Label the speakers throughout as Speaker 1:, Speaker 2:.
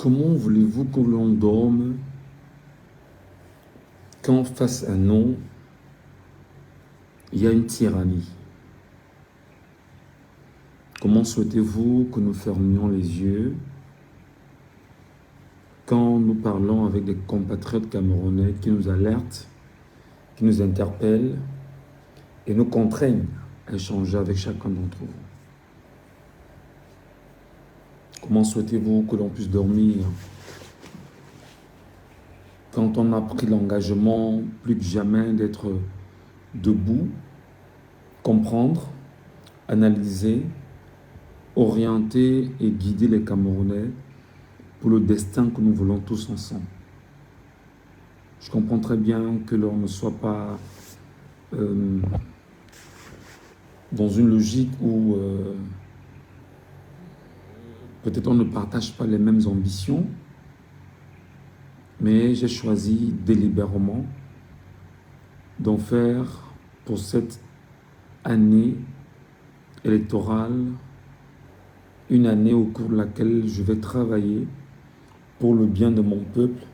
Speaker 1: Comment voulez-vous que l'on dorme quand face à nous, il y a une tyrannie? Comment souhaitez-vous que nous fermions les yeux quand nous parlons avec des compatriotes camerounais qui nous alertent, qui nous interpellent et nous contraignent à échanger avec chacun d'entre vous? Comment souhaitez-vous que l'on puisse dormir quand on a pris l'engagement plus que jamais d'être debout, comprendre, analyser, orienter et guider les Camerounais pour le destin que nous voulons tous ensemble? Je comprends très bien que l'on ne soit pas dans une logique où peut-être on ne partage pas les mêmes ambitions, mais j'ai choisi délibérément d'en faire pour cette année électorale une année au cours de laquelle je vais travailler pour le bien de mon peuple,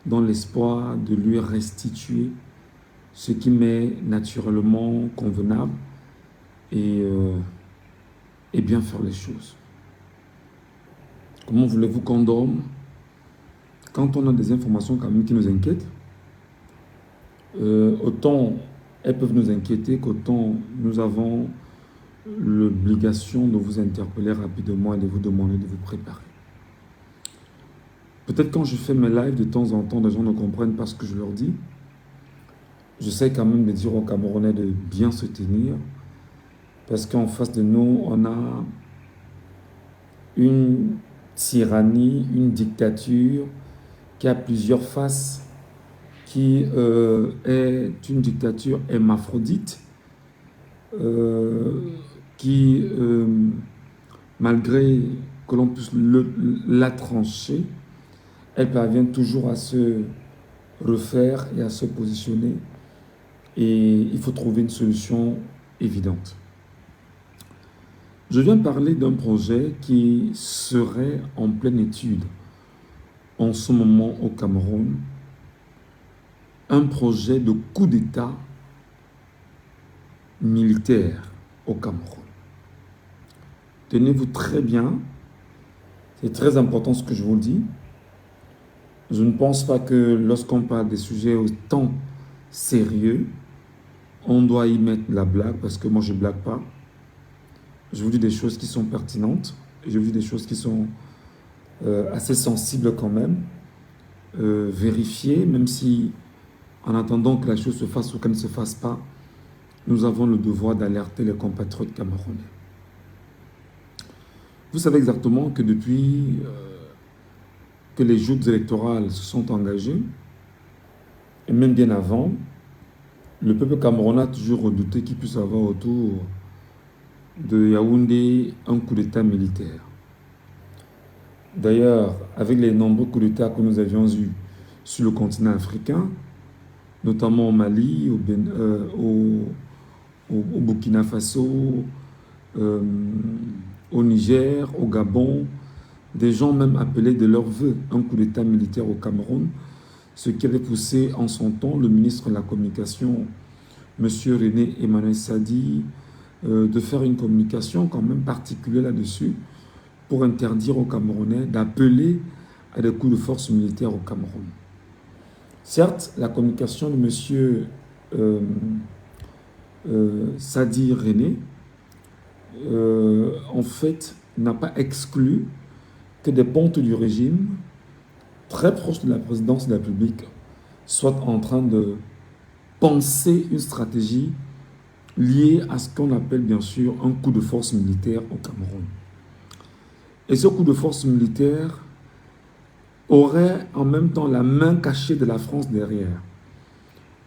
Speaker 1: dans l'espoir de lui restituer ce qui m'est naturellement convenable et bien faire les choses. Comment voulez-vous qu'on dorme quand on a des informations quand même qui nous inquiètent? Autant elles peuvent nous inquiéter qu'autant nous avons l'obligation de vous interpeller rapidement et de vous demander de vous préparer. Peut-être quand je fais mes lives de temps en temps, les gens ne comprennent pas ce que je leur dis. J'essaie quand même de dire aux Camerounais de bien se tenir, parce qu'en face de nous, on a une tyrannie, une dictature qui a plusieurs faces, qui est une dictature hermaphrodite, qui, malgré que l'on puisse la trancher, elle parvient toujours à se refaire et à se positionner. Et il faut trouver une solution évidente. Je viens parler d'un projet qui serait en pleine étude en ce moment au Cameroun. Un projet de coup d'État militaire au Cameroun. Tenez-vous très bien, c'est très important ce que je vous dis. Je ne pense pas que lorsqu'on parle des sujets autant sérieux, on doit y mettre la blague, parce que moi je ne blague pas. Je vous dis des choses qui sont pertinentes, je vous dis des choses qui sont assez sensibles quand même, vérifiées, même si en attendant que la chose se fasse ou qu'elle ne se fasse pas, nous avons le devoir d'alerter les compatriotes camerounais. Vous savez exactement que depuis que les joutes électorales se sont engagées, et même bien avant, le peuple camerounais a toujours redouté qu'il puisse avoir autour de Yaoundé un coup d'État militaire. D'ailleurs, avec les nombreux coups d'État que nous avions eus sur le continent africain, notamment au Mali, au Burkina Faso, au Niger, au Gabon, des gens même appelaient de leur vœu un coup d'État militaire au Cameroun, ce qui avait poussé en son temps le ministre de la Communication, M. René Emmanuel Sadi, de faire une communication quand même particulière là-dessus pour interdire aux Camerounais d'appeler à des coups de force militaire au Cameroun. Certes, la communication de M. Sadi René, en fait, n'a pas exclu que des pontes du régime, très proches de la présidence de la République, soient en train de penser une stratégie liée à ce qu'on appelle bien sûr un coup de force militaire au Cameroun. Et ce coup de force militaire aurait en même temps la main cachée de la France derrière.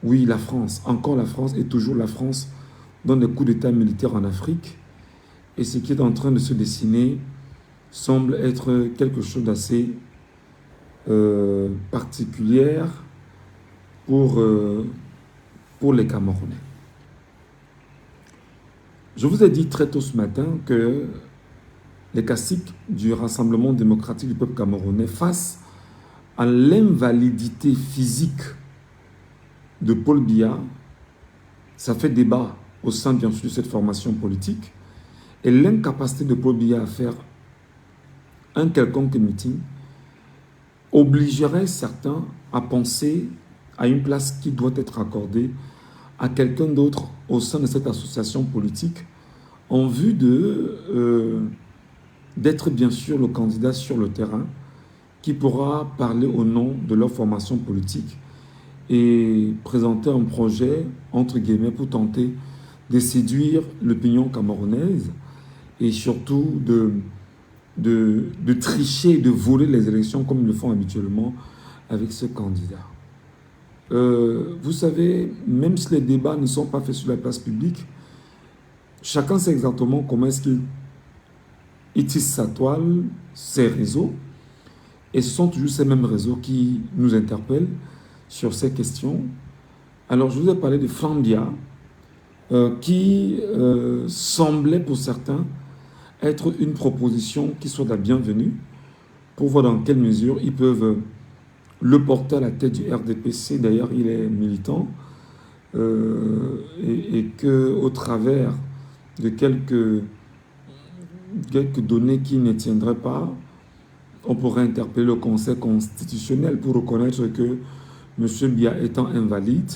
Speaker 1: Oui, la France, encore la France et toujours la France donne des coups d'État militaires en Afrique. Et ce qui est en train de se dessiner semble être quelque chose d'assez particulier pour les Camerounais. Je vous ai dit très tôt ce matin que les caciques du Rassemblement démocratique du peuple camerounais face à l'invalidité physique de Paul Biya. Ça fait débat au sein, bien sûr, de cette formation politique. Et l'incapacité de Paul Biya à faire un quelconque meeting obligerait certains à penser à une place qui doit être accordée à quelqu'un d'autre au sein de cette association politique en vue d'être bien sûr le candidat sur le terrain qui pourra parler au nom de leur formation politique et présenter un projet, entre guillemets, pour tenter de séduire l'opinion camerounaise et surtout de tricher, de voler les élections comme ils le font habituellement avec ce candidat. Vous savez, même si les débats ne sont pas faits sur la place publique, chacun sait exactement comment est-ce qu'il tisse sa toile, ses réseaux, et ce sont toujours ces mêmes réseaux qui nous interpellent sur ces questions. Alors, je vous ai parlé de Franck Biya, qui semblait pour certains être une proposition qui soit la bienvenue pour voir dans quelle mesure ils peuvent le porter à la tête du RDPC. D'ailleurs, il est militant et qu'au travers de quelques données qui ne tiendraient pas, on pourrait interpeller le Conseil constitutionnel pour reconnaître que M. Biya étant invalide,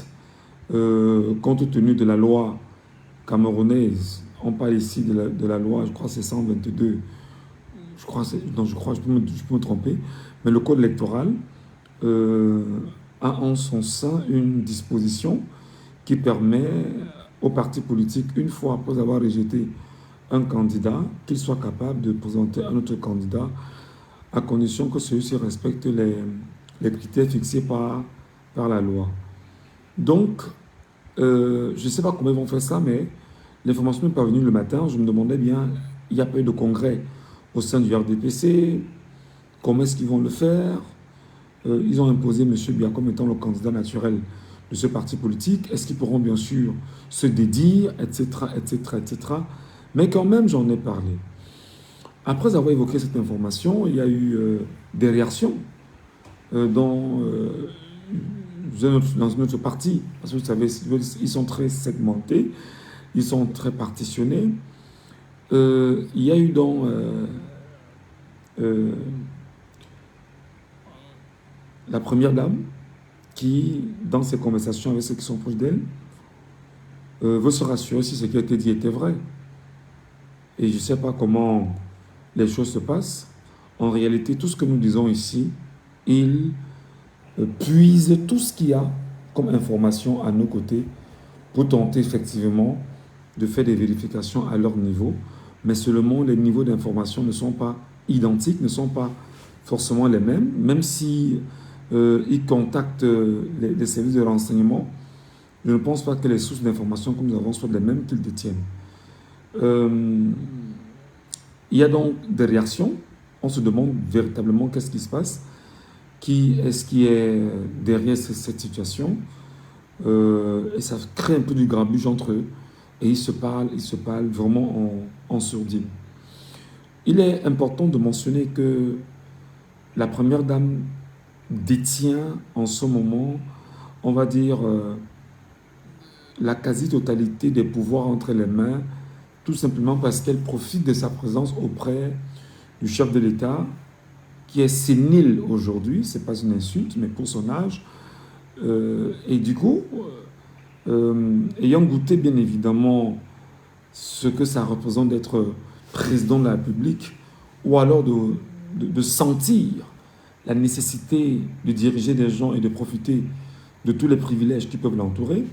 Speaker 1: compte tenu de la loi camerounaise, on parle ici de la loi, je crois que c'est 122, je peux me tromper, mais le code électoral a en son sein une disposition qui permet aux partis politiques, une fois après avoir rejeté un candidat, qu'il soit capable de présenter un autre candidat à condition que celui-ci respecte les critères fixés par la loi. Donc, je ne sais pas comment ils vont faire ça, mais l'information est parvenue le matin. Je me demandais bien, il n'y a pas eu de congrès au sein du RDPC, comment est-ce qu'ils vont le faire? Ils ont imposé M. Biya comme étant le candidat naturel de ce parti politique. Est-ce qu'ils pourront bien sûr se dédire, etc., etc., etc. Mais quand même, j'en ai parlé. Après avoir évoqué cette information, il y a eu des réactions dans une autre partie. Parce que vous savez, ils sont très segmentés, ils sont très partitionnés. Il y a eu dans la première dame qui, dans ses conversations avec ceux qui sont proches d'elle, veut se rassurer si ce qui a été dit était vrai. Et je ne sais pas comment les choses se passent. En réalité, tout ce que nous disons ici, ils puisent tout ce qu'il y a comme information à nos côtés pour tenter effectivement de faire des vérifications à leur niveau. Mais seulement les niveaux d'information ne sont pas identiques, ne sont pas forcément les mêmes, même si ils contactent les services de renseignement. Je ne pense pas que les sources d'information que nous avons soient les mêmes qu'ils détiennent. Il y a donc des réactions. On se demande véritablement qu'est-ce qui se passe, qui est-ce qui est derrière cette situation, et ça crée un peu du grabuge entre eux, et ils se parlent vraiment en sourdine. Il est important de mentionner que la première dame détient en ce moment, on va dire, la quasi-totalité des pouvoirs entre les mains, tout simplement parce qu'elle profite de sa présence auprès du chef de l'État, qui est sénile aujourd'hui, ce n'est pas une insulte, mais pour son âge. Et du coup, ayant goûté bien évidemment ce que ça représente d'être président de la République, ou alors de sentir la nécessité de diriger des gens et de profiter de tous les privilèges qui peuvent l'entourer,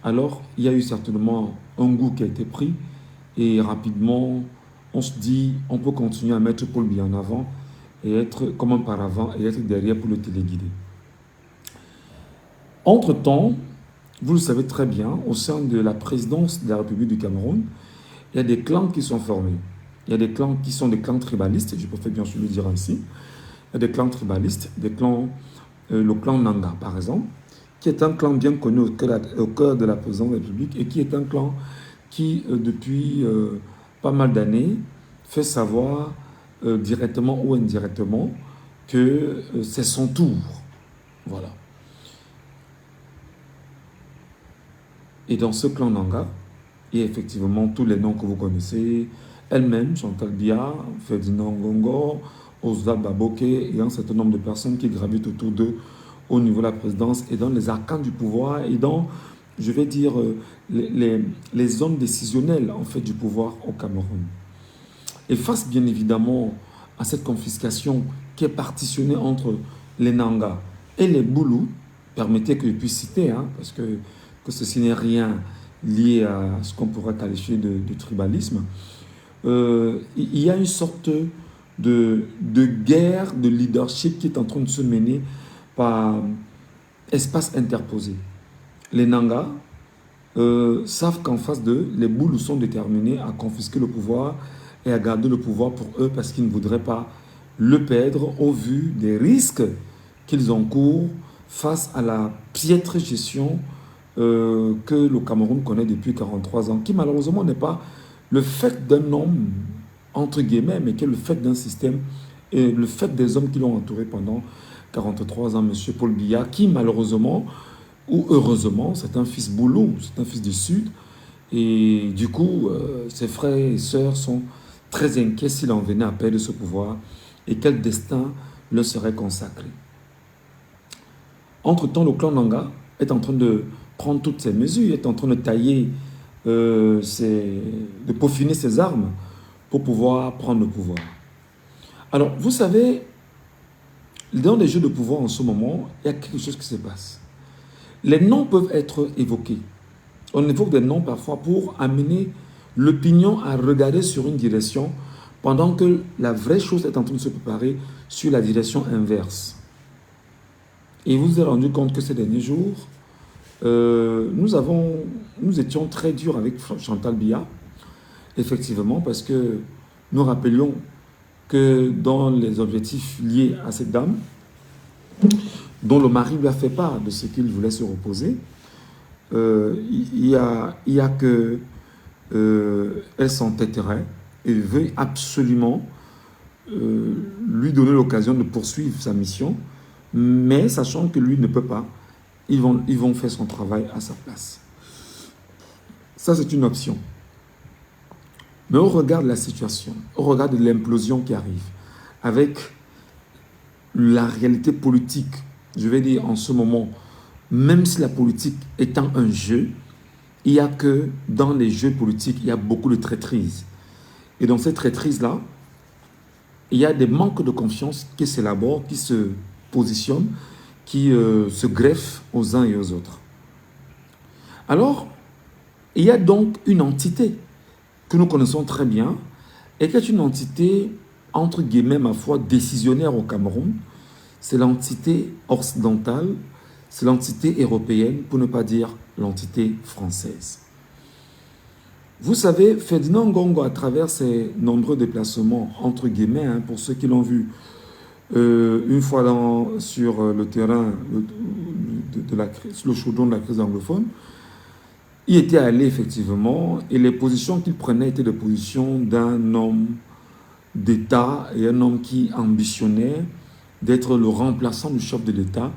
Speaker 1: alors il y a eu certainement un goût qui a été pris, et rapidement, on se dit, on peut continuer à mettre Paul Biya en avant et être comme un paravent et être derrière pour le téléguider. Entre-temps, vous le savez très bien, au sein de la présidence de la République du Cameroun, il y a des clans qui sont formés. Il y a des clans qui sont des clans tribalistes, je préfère bien sûr le dire ainsi. Il y a des clans tribalistes, le clan Nanga par exemple, qui est un clan bien connu au cœur de la présidence de la République et qui est un clan qui, depuis pas mal d'années, fait savoir directement ou indirectement que c'est son tour. Voilà. Et dans ce clan Nanga, il y a effectivement tous les noms que vous connaissez, elle-même, Chantal Biya, Ferdinand Ngongo, Oswald Baboke et un certain nombre de personnes qui gravitent autour d'eux au niveau de la présidence et dans les arcanes du pouvoir et dans, je vais dire, les zones décisionnelles en fait du pouvoir au Cameroun. Et face bien évidemment à cette confiscation qui est partitionnée entre les Nanga et les Boulous, permettez que je puisse citer, hein, parce que ceci n'est rien lié à ce qu'on pourrait qualifier de tribalisme, il y a une sorte de guerre de leadership qui est en train de se mener par espace interposé. Les Nanga savent qu'en face d'eux, les Boulous sont déterminés à confisquer le pouvoir et à garder le pouvoir pour eux parce qu'ils ne voudraient pas le perdre au vu des risques qu'ils encourent face à la piètre gestion que le Cameroun connaît depuis 43 ans, qui malheureusement n'est pas le fait d'un homme, entre guillemets, mais qui est le fait d'un système et le fait des hommes qui l'ont entouré pendant 43 ans, M. Paul Biya, qui malheureusement, ou heureusement, c'est un fils boulot, c'est un fils du Sud, et du coup, ses frères et sœurs sont très inquiets s'il en venait à perdre ce pouvoir et quel destin leur serait consacré. Entre-temps, le clan Nanga est en train de prendre toutes ces mesures, est en train de tailler, de peaufiner ses armes pour pouvoir prendre le pouvoir. Alors, vous savez, dans les jeux de pouvoir en ce moment, il y a quelque chose qui se passe. Les noms peuvent être évoqués. On évoque des noms parfois pour amener l'opinion à regarder sur une direction pendant que la vraie chose est en train de se préparer sur la direction inverse. Et vous vous êtes rendu compte que ces derniers jours, nous étions très durs avec Chantal Biya, effectivement, parce que nous rappelions que dans les objectifs liés à cette dame, dont le mari lui a fait part de ce qu'il voulait se reposer, il y a que elle s'entêterait et veut absolument lui donner l'occasion de poursuivre sa mission, mais sachant que lui ne peut pas, ils vont faire son travail à sa place. Ça, c'est une option. Mais on regarde la situation, on regarde l'implosion qui arrive, avec la réalité politique, je vais dire en ce moment, même si la politique étant un jeu, il y a que dans les jeux politiques, il y a beaucoup de traîtrise. Et dans cette traîtrise-là, il y a des manques de confiance qui s'élaborent, qui se positionnent, qui se greffent aux uns et aux autres. Alors, il y a donc une entité que nous connaissons très bien et qui est une entité, entre guillemets, ma foi, décisionnaire au Cameroun. C'est l'entité occidentale, c'est l'entité européenne, pour ne pas dire l'entité française. Vous savez, Ferdinand Ngongo, à travers ses nombreux déplacements, entre guillemets, hein, pour ceux qui l'ont vu, une fois sur le terrain le chaudron de la crise anglophone, il était allé effectivement, et les positions qu'il prenait étaient des positions d'un homme d'État et un homme qui ambitionnait d'être le remplaçant du chef de l'État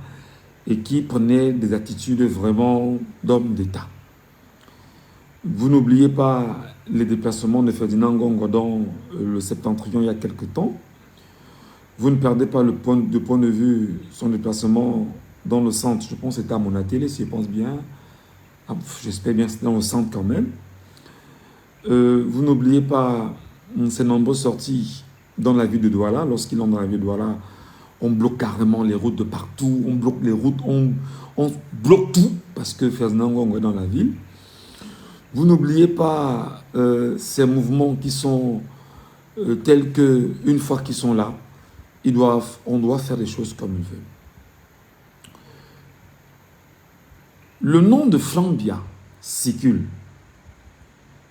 Speaker 1: et qui prenait des attitudes vraiment d'homme d'État. Vous n'oubliez pas les déplacements de Ferdinand Ngongo dans le septentrion il y a quelque temps. Vous ne perdez pas de point de vue son déplacement dans le centre. Je pense que c'était à Monatélé, si je pense bien. J'espère bien que c'est dans le centre quand même. Vous n'oubliez pas ses nombreuses sorties dans la ville de Douala. Lorsqu'il entre dans la ville de Douala, on bloque carrément les routes de partout. On bloque les routes, on bloque tout parce que Ferdinand Ngongo est dans la ville. Vous n'oubliez pas ces mouvements qui sont tels que, une fois qu'ils sont là, on doit faire des choses comme ils veulent. Le nom de Franck Biya circule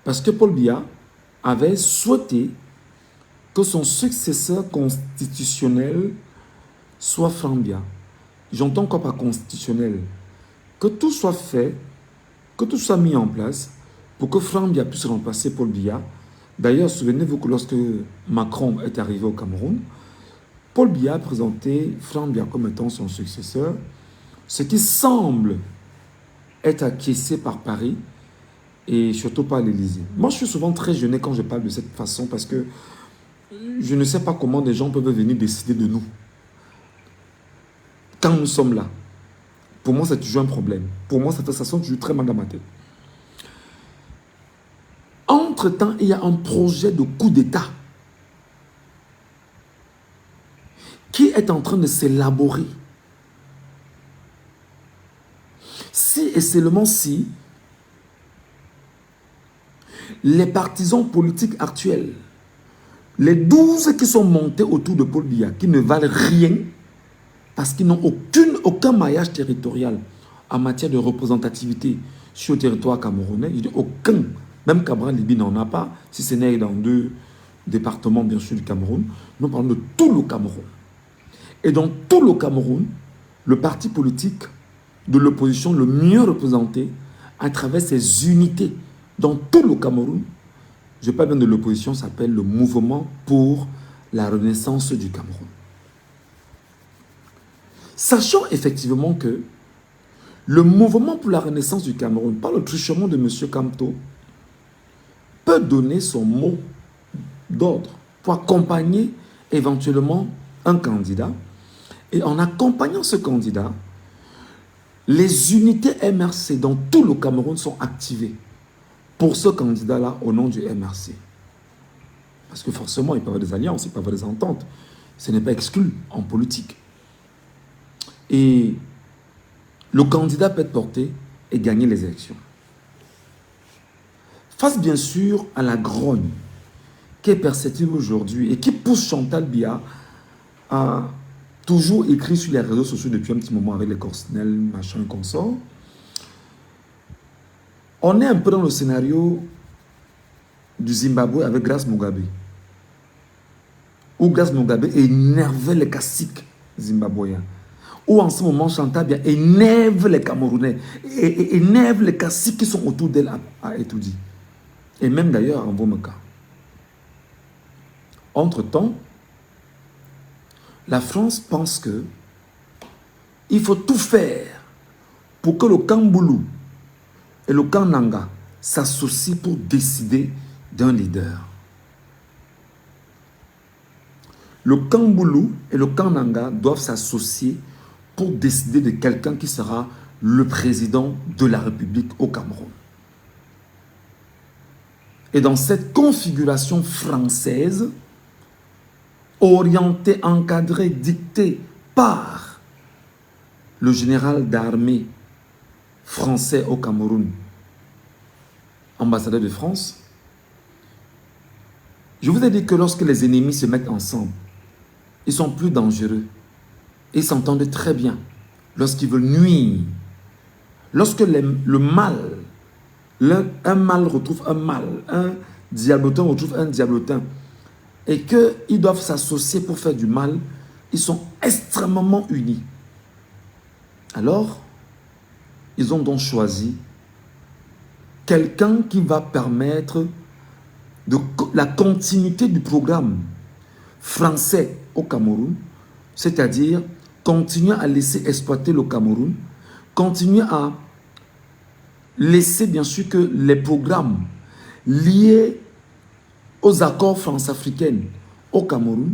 Speaker 1: parce que Paul Biya avait souhaité que son successeur constitutionnel soit Franck Biya. J'entends quoi par constitutionnel? Que tout soit fait, que tout soit mis en place pour que Franck Biya puisse remplacer Paul Biya D'ailleurs, souvenez-vous que lorsque Macron est arrivé au Cameroun, Paul Biya a présenté Franck Biya comme étant son successeur, ce qui semble être acquiescé par Paris et surtout par l'Élysée. Moi, je suis souvent très gêné quand je parle de cette façon parce que je ne sais pas comment des gens peuvent venir décider de nous quand nous sommes là. Pour moi, c'est toujours un problème. Pour moi, ça sonne toujours très mal dans ma tête. Entre-temps, il y a un projet de coup d'État qui est en train de s'élaborer. Si et seulement si les partisans politiques actuels, les 12 qui sont montés autour de Paul Biya, qui ne valent rien parce qu'ils n'ont aucun maillage territorial en matière de représentativité sur le territoire camerounais, aucun, même Cabral Libi n'en a pas, si ce n'est dans 2 départements bien sûr du Cameroun, nous parlons de tout le Cameroun. Et dans tout le Cameroun, le parti politique de l'opposition le mieux représenté à travers ses unités dans tout le Cameroun, je parle bien de l'opposition, s'appelle le Mouvement pour la Renaissance du Cameroun. Sachant effectivement que le Mouvement pour la Renaissance du Cameroun, par le truchement de M. Kamto, peut donner son mot d'ordre pour accompagner éventuellement un candidat. Et en accompagnant ce candidat, les unités MRC dans tout le Cameroun sont activées pour ce candidat-là au nom du MRC. Parce que forcément, il peut y avoir des alliances, il peut y avoir des ententes. Ce n'est pas exclu en politique. Et le candidat peut être porté et gagner les élections. Face bien sûr à la grogne qui est perceptible aujourd'hui et qui pousse Chantal Biya à toujours écrire sur les réseaux sociaux depuis un petit moment avec les Corsenel, machin, consort. On est un peu dans le scénario du Zimbabwe avec Grace Mugabe, où Grace Mugabe énervait les caciques zimbabwéens, où en ce moment Chantal Biya énerve les Camerounais, et énerve les caciques qui sont autour d'elle à Etoudi, et même d'ailleurs en Bomeka. Entre-temps, la France pense que il faut tout faire pour que le Kamboulou et le Kananga s'associent pour décider d'un leader. Le Kamboulou et le Kananga doivent s'associer pour décider de quelqu'un qui sera le président de la République au Cameroun. Et dans cette configuration française, orientée, encadrée, dictée par le général d'armée français au Cameroun, ambassadeur de France, je vous ai dit que lorsque les ennemis se mettent ensemble, ils sont plus dangereux. Ils s'entendent très bien lorsqu'ils veulent nuire. Lorsque le mal, un mal retrouve un mal, un diablotin retrouve un diablotin, et qu'ils doivent s'associer pour faire du mal, ils sont extrêmement unis. Alors, ils ont donc choisi quelqu'un qui va permettre la continuité du programme français au Cameroun, c'est-à-dire continuer à laisser exploiter le Cameroun, continuer à laisser bien sûr que les programmes liés aux accords france-africains au Cameroun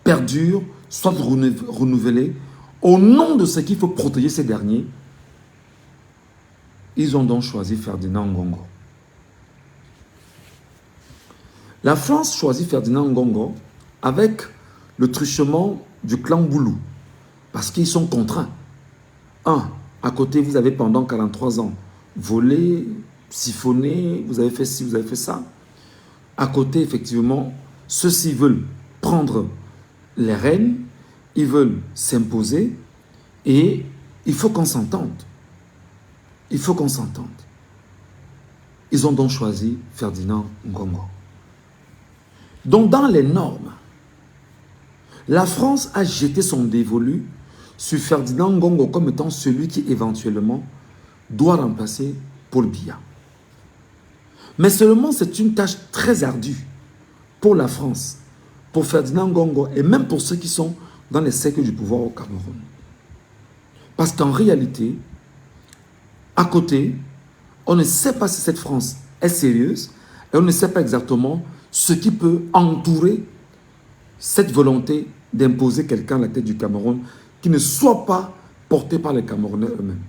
Speaker 1: perdurent, soient renouvelés au nom de ce qu'il faut protéger ces derniers. Ils ont donc choisi Ferdinand Ngongo. La France choisit Ferdinand Ngongo avec le truchement du clan Boulou, parce qu'ils sont contraints. À côté, vous avez pendant 43 ans volé, siphonné, vous avez fait ci, vous avez fait ça. À côté, effectivement, ceux-ci veulent prendre les rênes, ils veulent s'imposer, et il faut qu'on s'entende. Il faut qu'on s'entende. Ils ont donc choisi Ferdinand Ngongo. Donc, dans les normes, la France a jeté son dévolu sur Ferdinand Ngongo comme étant celui qui, éventuellement, doit remplacer Paul Biya. Mais seulement c'est une tâche très ardue pour la France, pour Ferdinand Ngongo et même pour ceux qui sont dans les cercles du pouvoir au Cameroun. Parce qu'en réalité, à côté, on ne sait pas si cette France est sérieuse et on ne sait pas exactement ce qui peut entourer cette volonté d'imposer quelqu'un à la tête du Cameroun qui ne soit pas porté par les Camerounais eux-mêmes.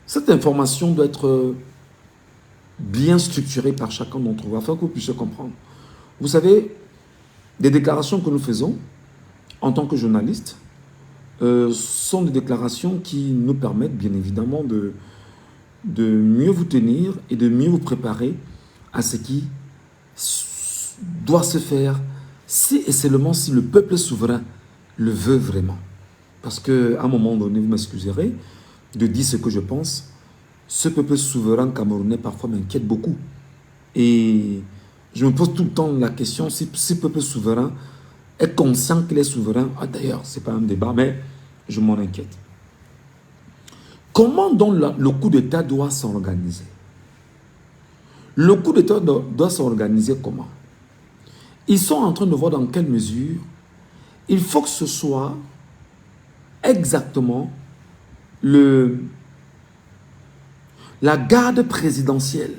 Speaker 1: Cette information doit être bien structurée par chacun d'entre vous afin que vous puissiez comprendre. Vous savez, des déclarations que nous faisons en tant que journalistes sont des déclarations qui nous permettent bien évidemment de mieux vous tenir et de mieux vous préparer à ce qui doit se faire si et seulement si le peuple souverain le veut vraiment. Parce qu'à un moment donné, vous m'excuserez de dire ce que je pense, ce peuple souverain camerounais parfois m'inquiète beaucoup. Et je me pose tout le temps la question si ce peuple souverain est conscient qu'il est souverain. Ah, d'ailleurs, ce n'est pas un débat, mais je m'en inquiète. Comment donc le coup d'État doit s'organiser? Le coup d'État doit s'organiser comment? Ils sont en train de voir dans quelle mesure il faut que ce soit exactement la garde présidentielle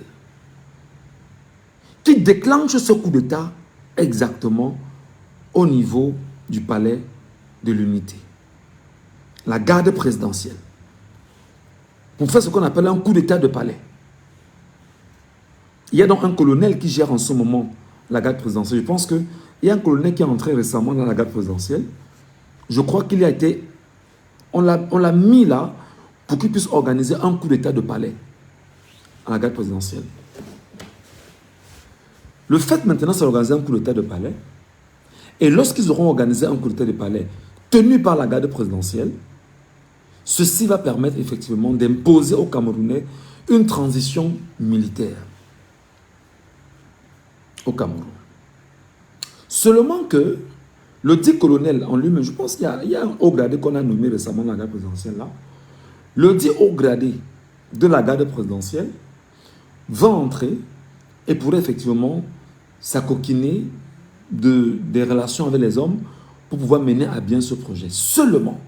Speaker 1: qui déclenche ce coup d'État exactement au niveau du palais de l'unité. La garde présidentielle. Pour faire ce qu'on appelle un coup d'État de palais. Il y a donc un colonel qui gère en ce moment la garde présidentielle. Je pense qu'il y a un colonel qui est entré récemment dans la garde présidentielle. Je crois qu'il a été... On l'a mis là pour qu'il puisse organiser un coup d'État de palais à la garde présidentielle. Le fait maintenant, c'est d'organiser un coup d'État de palais. Et lorsqu'ils auront organisé un coup d'État de palais tenu par la garde présidentielle, ceci va permettre effectivement d'imposer aux Camerounais une transition militaire au Cameroun. Seulement que le dit colonel en lui-même, je pense qu'il y a un haut gradé qu'on a nommé récemment dans la garde présidentielle là, le dit haut gradé de la garde présidentielle va entrer et pourrait effectivement s'acoquiner des relations avec les hommes pour pouvoir mener à bien ce projet. Seulement,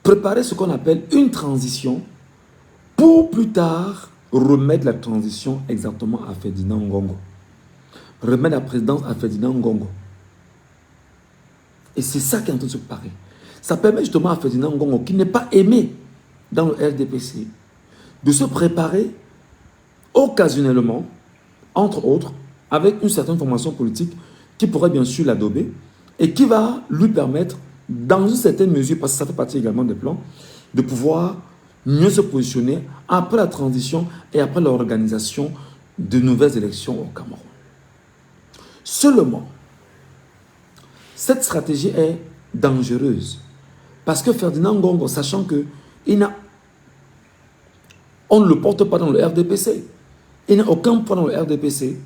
Speaker 1: préparer ce qu'on appelle une transition pour plus tard remettre la transition exactement à Ferdinand Ngongo. Remettre la présidence à Ferdinand Ngongo. Et c'est ça qui est en train de se préparer. Ça permet justement à Ferdinand Ngongo, qui n'est pas aimé dans le RDPC, de se préparer occasionnellement, entre autres, avec une certaine formation politique qui pourrait bien sûr l'adober et qui va lui permettre, dans une certaine mesure, parce que ça fait partie également des plans, de pouvoir mieux se positionner après la transition et après l'organisation de nouvelles élections au Cameroun. Seulement, cette stratégie est dangereuse parce que Ferdinand Ngongo, sachant que on ne le porte pas dans le RDPC, il n'a aucun poids dans le RDPC,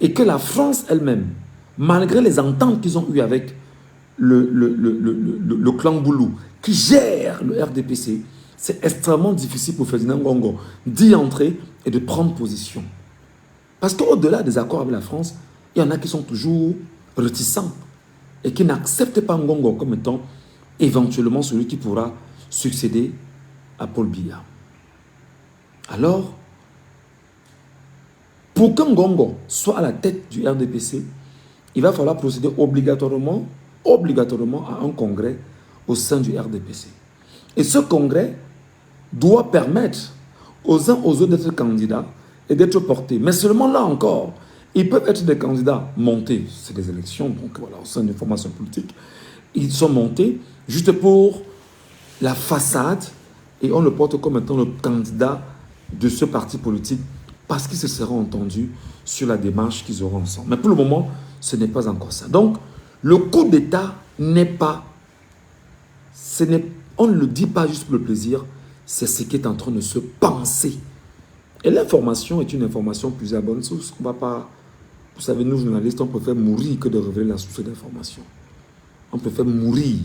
Speaker 1: et que la France elle-même, malgré les ententes qu'ils ont eues avec le clan Boulou, qui gère le RDPC, c'est extrêmement difficile pour Ferdinand Ngongo d'y entrer et de prendre position. Parce qu'au-delà des accords avec la France, il y en a qui sont toujours réticents et qui n'acceptent pas Ngongo comme étant éventuellement celui qui pourra succéder à Paul Biya. Alors, pour que Ngongo soit à la tête du RDPC, il va falloir procéder obligatoirement à un congrès au sein du RDPC. Et ce congrès doit permettre aux uns aux autres d'être candidats et d'être portés. Mais seulement là encore, ils peuvent être des candidats montés. C'est des élections, donc voilà, au sein d'une formation politique. Ils sont montés juste pour la façade et on le porte comme étant le candidat de ce parti politique parce qu'ils se seront entendus sur la démarche qu'ils auront ensemble. Mais pour le moment, ce n'est pas encore ça. Donc, le coup d'État n'est pas... on ne le dit pas juste pour le plaisir, c'est ce qui est en train de se penser. Et l'information est une information plus à bonne source. On va pas... Vous savez, nous, journalistes, on préfère mourir que de révéler la source d'information. On préfère mourir.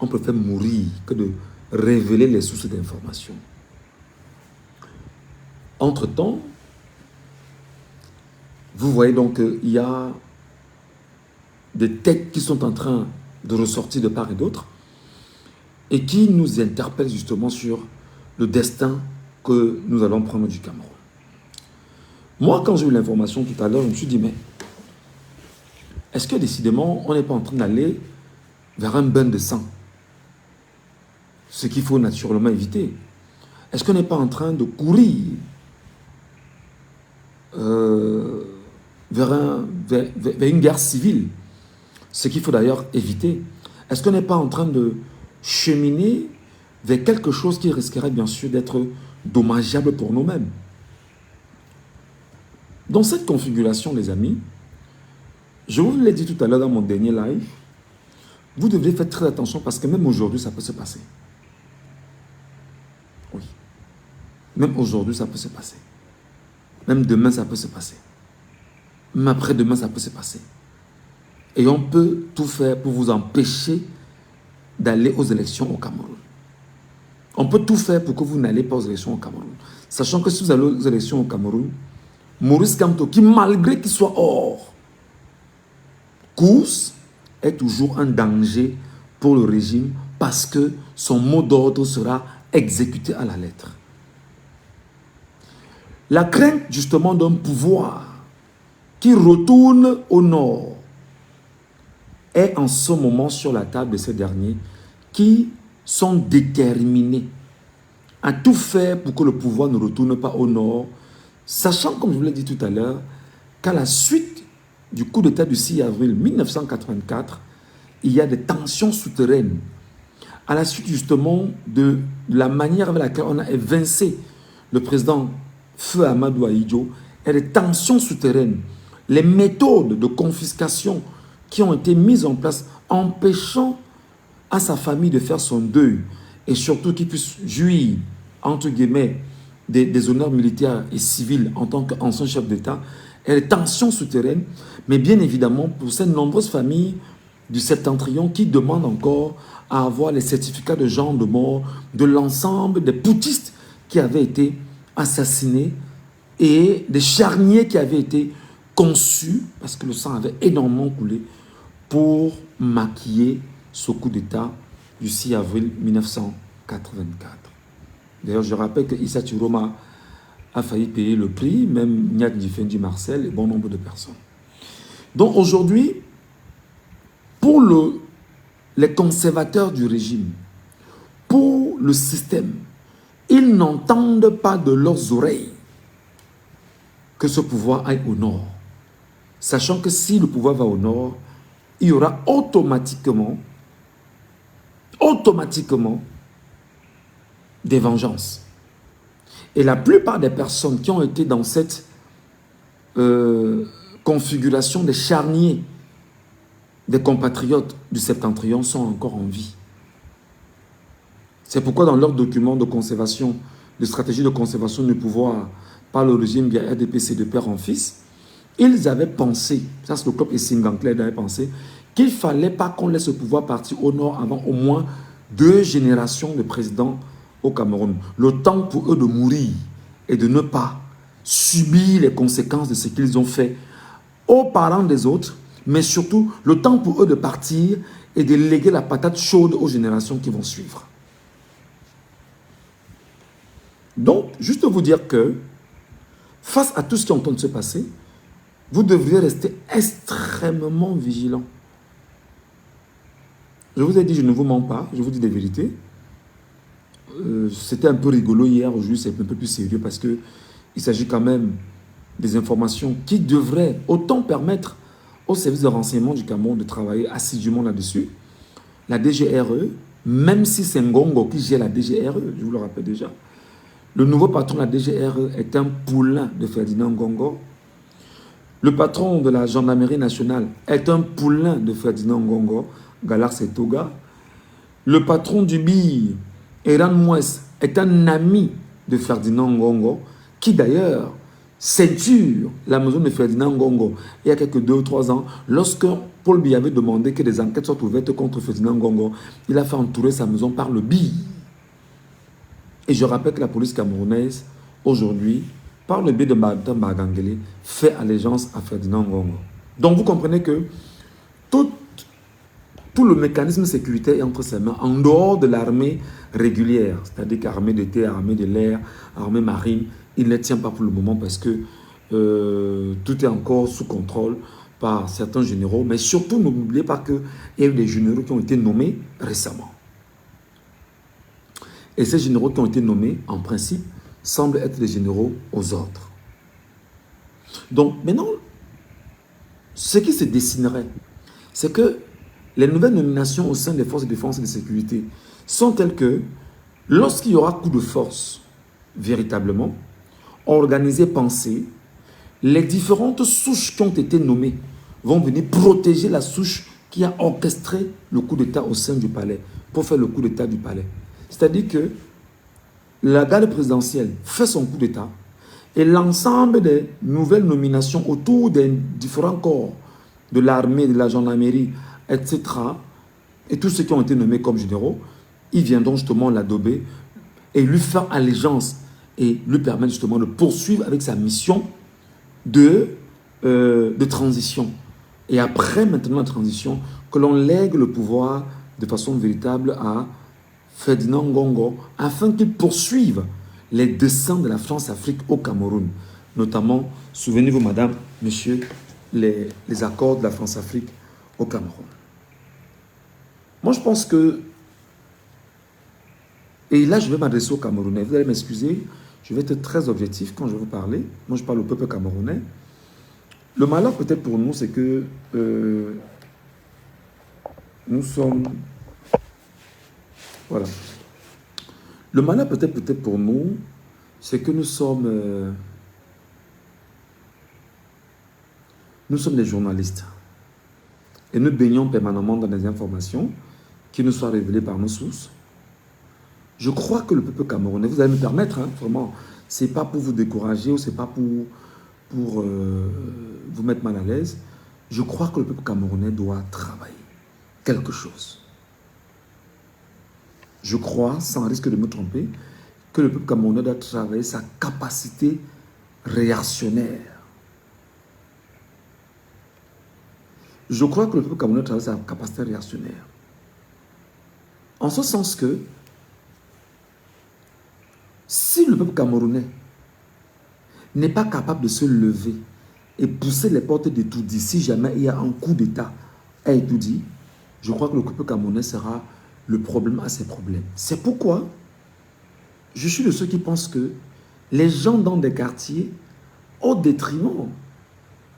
Speaker 1: On préfère mourir que de révéler les sources d'information. Entre-temps, vous voyez donc qu'il y a des têtes qui sont en train de ressortir de part et d'autre et qui nous interpellent justement sur le destin que nous allons prendre du Cameroun. Moi, quand j'ai eu l'information tout à l'heure, je me suis dit, mais est-ce que décidément, on n'est pas en train d'aller vers un bain de sang? Ce qu'il faut naturellement éviter. Est-ce qu'on n'est pas en train de courir vers une guerre civile? Ce qu'il faut d'ailleurs éviter. Est-ce qu'on n'est pas en train de cheminer vers quelque chose qui risquerait bien sûr d'être dommageable pour nous-mêmes? Dans cette configuration, les amis, je vous l'ai dit tout à l'heure dans mon dernier live, vous devez faire très attention parce que même aujourd'hui, ça peut se passer. Oui. Même aujourd'hui, ça peut se passer. Même demain, ça peut se passer. Même après-demain, ça peut se passer. Et on peut tout faire pour vous empêcher d'aller aux élections au Cameroun. On peut tout faire pour que vous n'allez pas aux élections au Cameroun. Sachant que si vous allez aux élections au Cameroun, Maurice Kamto, qui malgré qu'il soit hors course, est toujours un danger pour le régime parce que son mot d'ordre sera exécuté à la lettre. La crainte justement d'un pouvoir qui retourne au nord est en ce moment sur la table de ces derniers qui sont déterminés à tout faire pour que le pouvoir ne retourne pas au nord, sachant, comme je vous l'ai dit tout à l'heure, qu'à la suite du coup d'État du 6 avril 1984, il y a des tensions souterraines. À la suite justement de la manière avec laquelle on a évincé le président Feu Amadou Ahidjo, il y a des tensions souterraines. Les méthodes de confiscation qui ont été mises en place empêchant à sa famille de faire son deuil et surtout qu'il puisse jouir, entre guillemets, des honneurs militaires et civils en tant qu'ancien chef d'État, et les tensions souterraines, mais bien évidemment pour ces nombreuses familles du Septentrion qui demandent encore à avoir les certificats de genre de mort de l'ensemble des putschistes qui avaient été assassinés et des charniers qui avaient été conçus, parce que le sang avait énormément coulé, pour maquiller ce coup d'État du 6 avril 1984. D'ailleurs, je rappelle que Issa Chiroma a failli payer le prix, même Niak Difendi Marcel et bon nombre de personnes. Donc aujourd'hui, pour les conservateurs du régime, pour le système, ils n'entendent pas de leurs oreilles que ce pouvoir aille au nord. Sachant que si le pouvoir va au nord, il y aura automatiquement des vengeances. Et la plupart des personnes qui ont été dans cette configuration des charniers des compatriotes du Septentrion sont encore en vie. C'est pourquoi dans leurs documents de conservation, de stratégie de conservation du pouvoir par le régime via RDPC de père en fils, ils avaient pensé, ça c'est le club Essinganclair avait pensé, qu'il ne fallait pas qu'on laisse le pouvoir partir au nord avant au moins 2 générations de présidents au Cameroun. Le temps pour eux de mourir et de ne pas subir les conséquences de ce qu'ils ont fait aux parents des autres, mais surtout le temps pour eux de partir et de léguer la patate chaude aux générations qui vont suivre. Donc, juste vous dire que face à tout ce qui est en train de se passer, vous devriez rester extrêmement vigilant. Je vous ai dit, je ne vous mens pas, je vous dis des vérités. C'était un peu rigolo hier, aujourd'hui c'est un peu plus sérieux parce qu'il s'agit quand même des informations qui devraient autant permettre au service de renseignement du Cameroun de travailler assidûment là-dessus. La DGRE, même si c'est Ngongo qui gère la DGRE, je vous le rappelle déjà, le nouveau patron de la DGRE est un poulain de Ferdinand Ngongo. Le patron de la gendarmerie nationale est un poulain de Ferdinand Ngongo, Galar Setoga. Le patron du BIR, Eran Mouès, est un ami de Ferdinand Ngongo, qui d'ailleurs ceinture la maison de Ferdinand Ngongo il y a quelques 2 ou 3 ans, lorsque Paul Biya avait demandé que des enquêtes soient ouvertes contre Ferdinand Ngongo, il a fait entourer sa maison par le BIR. Et je rappelle que la police camerounaise, aujourd'hui, par le biais de Martin Bagangele, fait allégeance à Ferdinand Ngongo. Donc vous comprenez que tout, tout le mécanisme sécuritaire est entre ses mains, en dehors de l'armée régulière, c'est-à-dire qu'armée de terre, armée de l'air, armée marine, il ne tient pas pour le moment parce que tout est encore sous contrôle par certains généraux, mais surtout n'oubliez pas qu'il y a eu des généraux qui ont été nommés récemment. Et ces généraux qui ont été nommés, en principe, semblent être des généraux aux ordres. Donc maintenant, ce qui se dessinerait, c'est que les nouvelles nominations au sein des forces de défense et de sécurité sont telles que, lorsqu'il y aura coup de force, véritablement, organisé, pensé, les différentes souches qui ont été nommées vont venir protéger la souche qui a orchestré le coup d'État au sein du palais, pour faire le coup d'État du palais. C'est-à-dire que la garde présidentielle fait son coup d'État et l'ensemble des nouvelles nominations autour des différents corps de l'armée, de la gendarmerie, etc., et tous ceux qui ont été nommés comme généraux, ils viendront justement l'adober et lui faire allégeance et lui permettre justement de poursuivre avec sa mission de transition. Et après, maintenant, la transition, que l'on lègue le pouvoir de façon véritable à Ferdinand Ngongo, afin qu'il poursuive les desseins de la France-Afrique au Cameroun. Notamment, souvenez-vous, madame, monsieur, les accords de la France-Afrique au Cameroun. Moi, je pense que, et là, je vais m'adresser aux Camerounais. Vous allez m'excuser, je vais être très objectif quand je vais vous parler. Moi, je parle au peuple camerounais. Le malheur, peut-être pour nous, c'est que nous sommes... Voilà. Le malheur, peut-être pour nous, c'est que nous sommes des journalistes. Et nous baignons permanemment dans des informations qui nous soient révélées par nos sources. Je crois que le peuple camerounais, vous allez me permettre, hein, vraiment, c'est pas pour vous décourager ou c'est pas pour vous mettre mal à l'aise. Je crois que le peuple camerounais doit travailler quelque chose. Je crois, sans risque de me tromper, que le peuple camerounais doit travailler sa capacité réactionnaire. Je crois que le peuple camerounais doit travailler sa capacité réactionnaire. En ce sens que, si le peuple camerounais n'est pas capable de se lever et pousser les portes d'Etoudi, si jamais il y a un coup d'État à Etoudi, je crois que le peuple camerounais sera le problème à ses problèmes. C'est pourquoi je suis de ceux qui pensent que les gens dans des quartiers, au détriment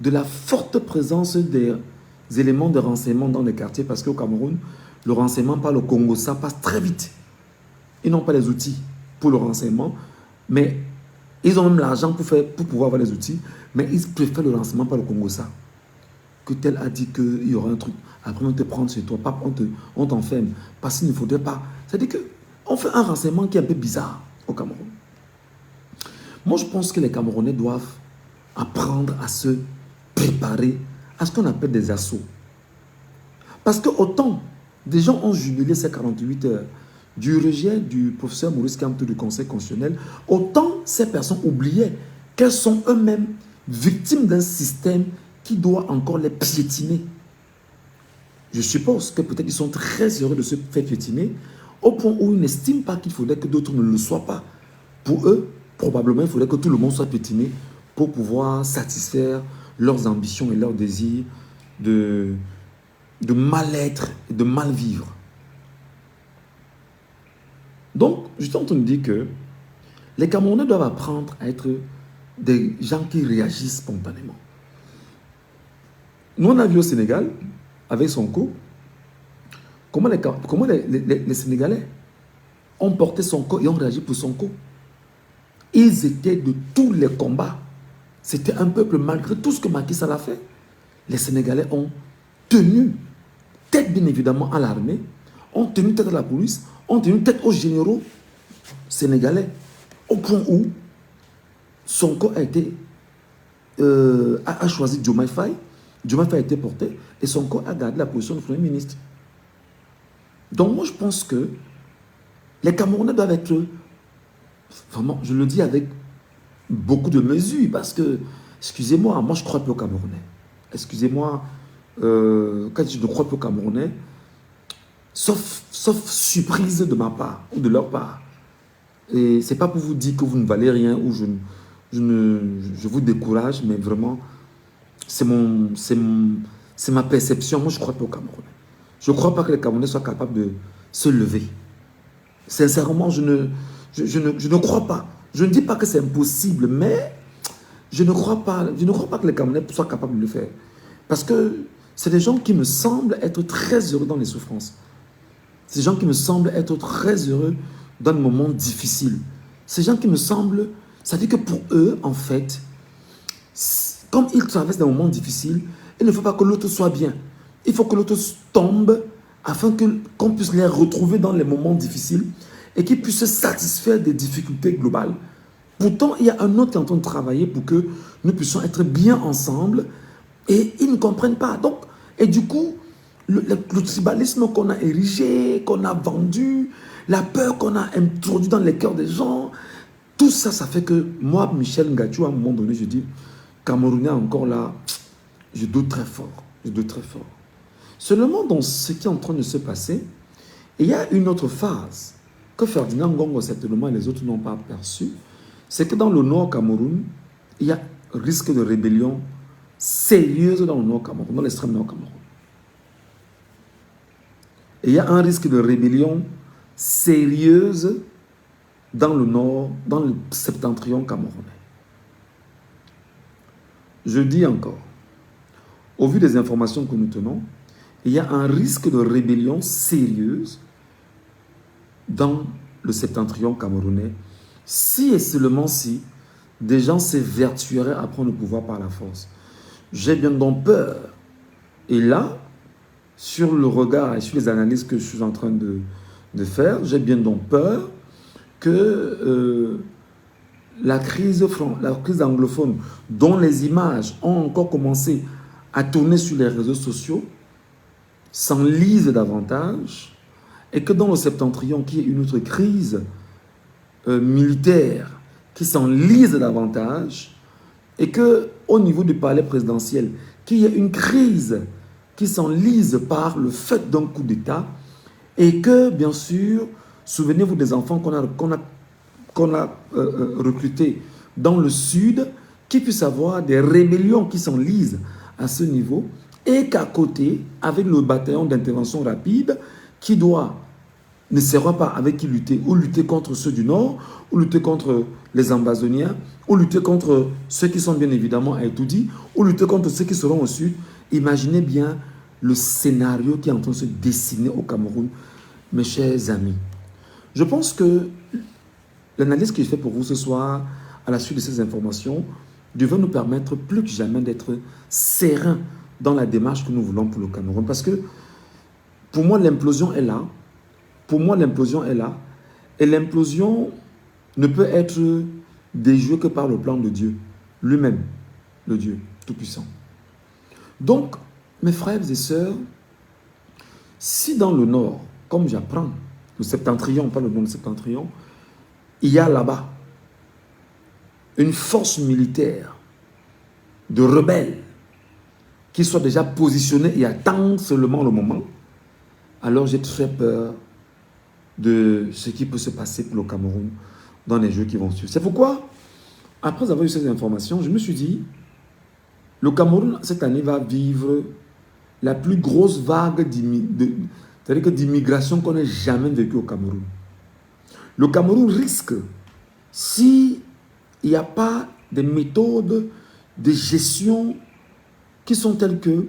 Speaker 1: de la forte présence des éléments de renseignement dans les quartiers, parce qu'au Cameroun, le renseignement par le Congo, ça passe très vite. Ils n'ont pas les outils pour le renseignement, mais ils ont même l'argent pour pouvoir avoir les outils, mais ils préfèrent le renseignement par le Congo, ça. Que tel a dit qu'il y aura un truc, après on te prend chez toi, on t'enferme, parce qu'il ne faudrait pas. C'est-à-dire qu'on fait un renseignement qui est un peu bizarre au Cameroun. Moi, je pense que les Camerounais doivent apprendre à se préparer à ce qu'on appelle des assauts. Parce que autant des gens ont jubilé ces 48 heures du rejet du professeur Maurice Kamto du Conseil constitutionnel, autant ces personnes oubliaient qu'elles sont eux-mêmes victimes d'un système qui doit encore les piétiner. Je suppose que peut-être ils sont très heureux de se faire piétiner au point où ils n'estiment pas qu'il faudrait que d'autres ne le soient pas. Pour eux, probablement, il faudrait que tout le monde soit piétiné pour pouvoir satisfaire leurs ambitions et leurs désirs de mal-être et de mal-vivre. Donc, je suis en train de dire que les Camerounais doivent apprendre à être des gens qui réagissent spontanément. Nous, on a vu au Sénégal, avec Sonko, comment les Sénégalais ont porté Sonko et ont réagi pour Sonko. Ils étaient de tous les combats. C'était un peuple, malgré tout ce que Macky Sall a fait. Les Sénégalais ont tenu tête, bien évidemment, à l'armée, ont tenu tête à la police, ont tenu tête aux généraux sénégalais, au point où Sonko a choisi Diomaye Faye. Diomaye Faye a été porté et Sonko a gardé la position de Premier ministre. Donc moi je pense que les Camerounais doivent être, vraiment, je le dis avec beaucoup de mesures parce que, excusez-moi, moi je crois peu aux Camerounais. Excusez-moi, quand je ne crois pas aux Camerounais, sauf surprise de ma part ou de leur part. Et c'est pas pour vous dire que vous ne valez rien ou je vous décourage, mais vraiment, c'est ma perception. Moi, je ne crois pas aux Camerounais. Je ne crois pas que les Camerounais soient capables de se lever. Sincèrement, je ne crois pas. Je ne dis pas que c'est impossible, mais je ne crois pas que les Camerounais soient capables de le faire. Parce que c'est des gens qui me semblent être très heureux dans les souffrances. C'est des gens qui me semblent être très heureux dans les moments difficiles. Ces gens qui me semblent... Ça veut dire que pour eux, en fait, comme ils traversent des moments difficiles, il ne faut pas que l'autre soit bien. Il faut que l'autre tombe afin qu'on puisse les retrouver dans les moments difficiles et qu'ils puissent se satisfaire des difficultés globales. Pourtant, il y a un autre qui est en train de travailler pour que nous puissions être bien ensemble et ils ne comprennent pas. Donc, et du coup, le tribalisme qu'on a érigé, qu'on a vendu, la peur qu'on a introduite dans les cœurs des gens, tout ça, ça fait que moi, Michel Ngathou, à un moment donné, je dis, Camerounais encore là, je doute très fort. Je doute très fort. Seulement dans ce qui est en train de se passer, il y a une autre phase que Ferdinand Ngongo certainement et les autres n'ont pas perçue, c'est que dans le Nord Cameroun, il y a un risque de rébellion sérieuse dans le Nord Cameroun, dans l'extrême Nord Cameroun. Et il y a un risque de rébellion sérieuse dans le Nord, dans le septentrion camerounais. Je dis encore, au vu des informations que nous tenons, il y a un risque de rébellion sérieuse dans le septentrion camerounais, si et seulement si des gens s'évertueraient à prendre le pouvoir par la force. J'ai bien donc peur. Et là, sur le regard et sur les analyses que je suis en train de faire, j'ai bien donc peur que la crise anglophone, dont les images ont encore commencé à tourner sur les réseaux sociaux, s'enlise davantage et que dans le septentrion, qui est une autre crise militaire qui s'enlise davantage et que au niveau du palais présidentiel, qu'il y ait une crise qui s'enlise par le fait d'un coup d'État et que, bien sûr, souvenez-vous des enfants qu'on a recrutés dans le sud, qui puissent avoir des rébellions qui s'enlisent à ce niveau et qu'à côté, avec le bataillon d'intervention rapide qui ne saura pas avec qui lutter, ou lutter contre ceux du Nord, ou lutter contre les Ambazoniens, ou lutter contre ceux qui sont bien évidemment à Etoudi, ou lutter contre ceux qui seront au Sud. Imaginez bien le scénario qui est en train de se dessiner au Cameroun, mes chers amis. Je pense que l'analyse que je fais pour vous ce soir, à la suite de ces informations, devrait nous permettre plus que jamais d'être sereins dans la démarche que nous voulons pour le Cameroun. Parce que pour moi, l'implosion est là. Pour moi, l'implosion est là. Et l'implosion ne peut être déjouée que par le plan de Dieu, lui-même, le Dieu Tout-Puissant. Donc, mes frères et sœurs, si dans le Nord, comme j'apprends, le septentrion, pas le Nord, le septentrion, il y a là-bas une force militaire de rebelles qui soit déjà positionnée et attend seulement le moment, alors j'ai très peur de ce qui peut se passer pour le Cameroun dans les jeux qui vont suivre. C'est pourquoi, après avoir eu ces informations, je me suis dit, le Cameroun, cette année, va vivre la plus grosse vague d'immigration qu'on ait jamais vécue au Cameroun. Le Cameroun risque, s'il n'y a pas des méthodes de gestion qui sont telles que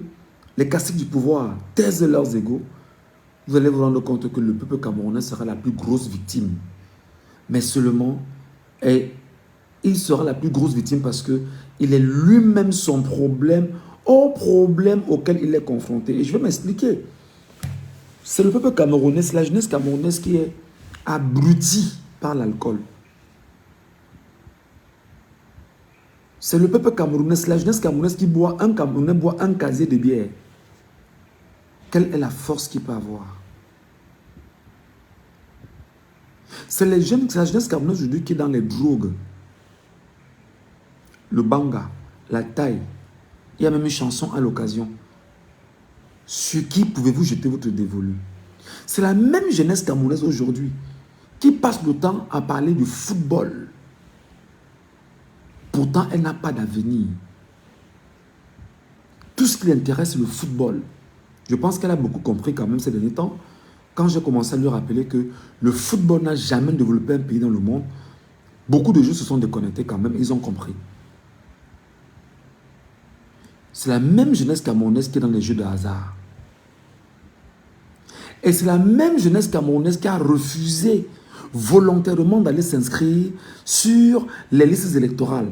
Speaker 1: les caciques du pouvoir taisent leurs égaux, vous allez vous rendre compte que le peuple camerounais sera la plus grosse victime. Mais seulement, il sera la plus grosse victime parce qu'il est lui-même son problème, au problème auquel il est confronté. Et je vais m'expliquer. C'est le peuple camerounais, c'est la jeunesse camerounaise qui est abrutie par l'alcool. C'est le peuple camerounais, c'est la jeunesse camerounaise qui boit, un Camerounais boit un casier de bière. Quelle est la force qu'il peut avoir? C'est la jeunesse camerounaise aujourd'hui qui est dans les drogues. le banga, la taille. Il y a même une chanson à l'occasion. Sur qui pouvez-vous jeter votre dévolu? C'est la même jeunesse camerounaise aujourd'hui qui passe le temps à parler du football. Pourtant, elle n'a pas d'avenir. Tout ce qui l'intéresse, c'est le football. Je pense qu'elle a beaucoup compris quand même ces derniers temps. Quand j'ai commencé à lui rappeler que le football n'a jamais développé un pays dans le monde, beaucoup de gens se sont déconnectés quand même, ils ont compris. C'est la même jeunesse camerounaise qui est dans les jeux de hasard. Et c'est la même jeunesse camerounaise qui a refusé volontairement d'aller s'inscrire sur les listes électorales.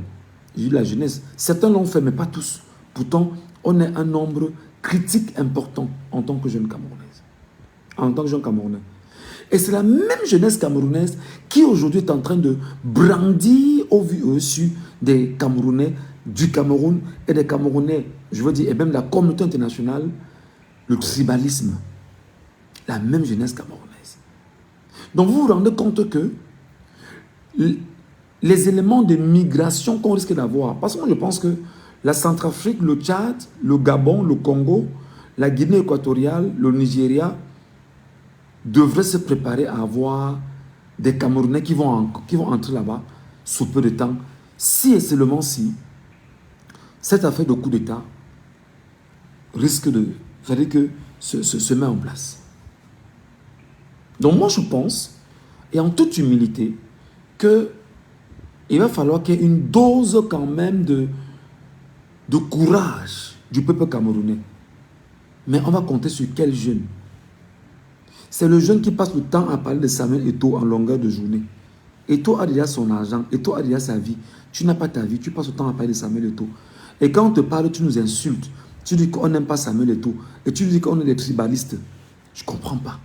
Speaker 1: J'ai dit la jeunesse, certains l'ont fait, mais pas tous. Pourtant, on est un nombre critique important en tant que jeune camerounaise. En tant que jeune camerounais. Et c'est la même jeunesse camerounaise qui aujourd'hui est en train de brandir au vu et au su des Camerounais du Cameroun et des Camerounais, je veux dire, et même la communauté internationale, le tribalisme. La même jeunesse camerounaise. Donc vous vous rendez compte que les éléments de migration qu'on risque d'avoir, parce que moi je pense que la Centrafrique, le Tchad, le Gabon, le Congo, la Guinée équatoriale, le Nigeria devraient se préparer à avoir des Camerounais qui vont entrer là-bas sous peu de temps, si et seulement si cette affaire de coup d'État risque de, c'est-à-dire que se met en place. Donc moi je pense, et en toute humilité, qu'il va falloir qu'il y ait une dose quand même de courage du peuple camerounais. Mais on va compter sur quel jeune? C'est le jeune qui passe le temps à parler de Samuel Eto'o en longueur de journée. Eto'o a déjà son argent, Eto'o a déjà sa vie. Tu n'as pas ta vie, tu passes le temps à parler de Samuel Eto'o. Et quand on te parle, tu nous insultes. Tu dis qu'on n'aime pas Samuel Eto'o. Et tu dis qu'on est des tribalistes. Je ne comprends pas.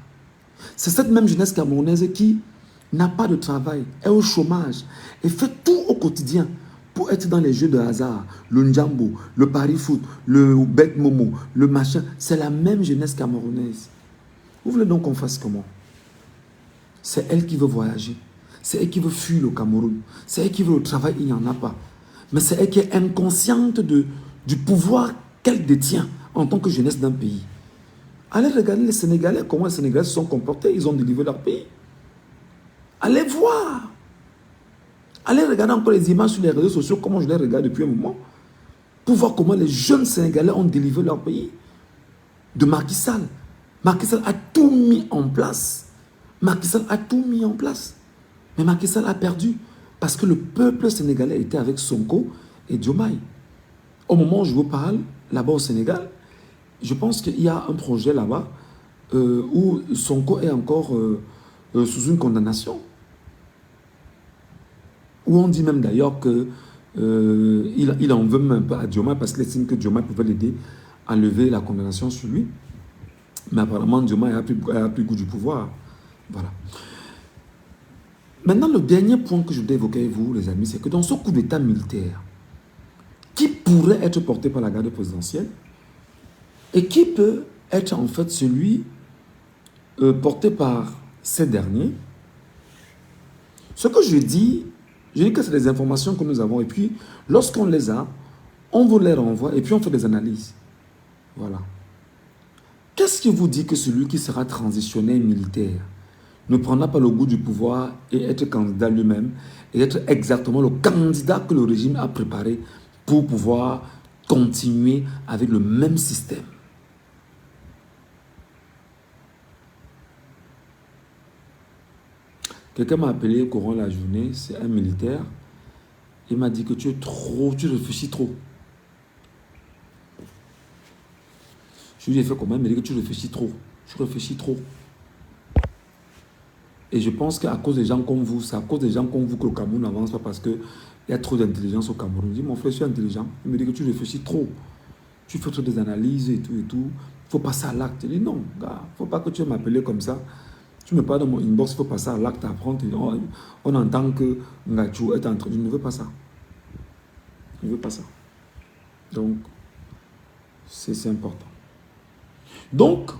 Speaker 1: C'est cette même jeunesse camerounaise qui n'a pas de travail, est au chômage et fait tout au quotidien pour être dans les jeux de hasard, le Njambo, le Paris Foot, le Bet Momo, le machin. C'est la même jeunesse camerounaise. Vous voulez donc qu'on fasse comment? C'est elle qui veut voyager. C'est elle qui veut fuir le Cameroun. C'est elle qui veut le travail, il n'y en a pas. Mais c'est elle qui est inconsciente du pouvoir qu'elle détient en tant que jeunesse d'un pays. Allez regarder les Sénégalais, comment les Sénégalais se sont comportés, ils ont délivré leur pays. Allez voir. Allez regarder encore les images sur les réseaux sociaux, comment je les regarde depuis un moment, pour voir comment les jeunes Sénégalais ont délivré leur pays. De Macky Sall. Macky Sall a tout mis en place. Macky Sall a tout mis en place. Mais Macky Sall a perdu parce que le peuple sénégalais était avec Sonko et Diomaye. Au moment où je vous parle, là-bas au Sénégal, je pense qu'il y a un projet là-bas où Sonko est encore sous une condamnation. Où on dit même d'ailleurs qu'il en veut même un peu à Diomaye parce qu'il estime que Diomaye pouvait l'aider à lever la condamnation sur lui. Mais apparemment, Diomaye a pris goût du pouvoir. Voilà. Maintenant, le dernier point que je voudrais évoquer avec vous, les amis, c'est que dans ce coup d'État militaire, qui pourrait être porté par la garde présidentielle et qui peut être en fait celui porté par ces derniers, ce que je dis que c'est des informations que nous avons et puis lorsqu'on les a, on vous les renvoie et puis on fait des analyses. Voilà. Qu'est-ce qui vous dit que celui qui sera transitionné militaire ne prendra pas le goût du pouvoir et être candidat lui-même et être exactement le candidat que le régime a préparé pour pouvoir continuer avec le même système? Quelqu'un m'a appelé au courant de la journée, c'est un militaire. Il m'a dit que tu réfléchis trop. Je lui ai fait comment? Il m'a dit que tu réfléchis trop. Tu réfléchis trop. Et je pense qu'à cause des gens comme vous, c'est à cause des gens comme vous que le Cameroun n'avance pas parce qu'il y a trop d'intelligence au Cameroun. Je dis, mon frère, je suis intelligent. Il me dit que tu réfléchis trop. Tu fais trop des analyses et tout et tout. Il faut passer à l'acte. Je dis, non, gars, il ne faut pas que tu m'appelles comme ça. Tu me parles dans mon inbox, il faut passer à l'acte, apprendre. On entend que Ngachou est en train. Je ne veux pas ça. Je ne veux pas ça. Donc, c'est important. Donc,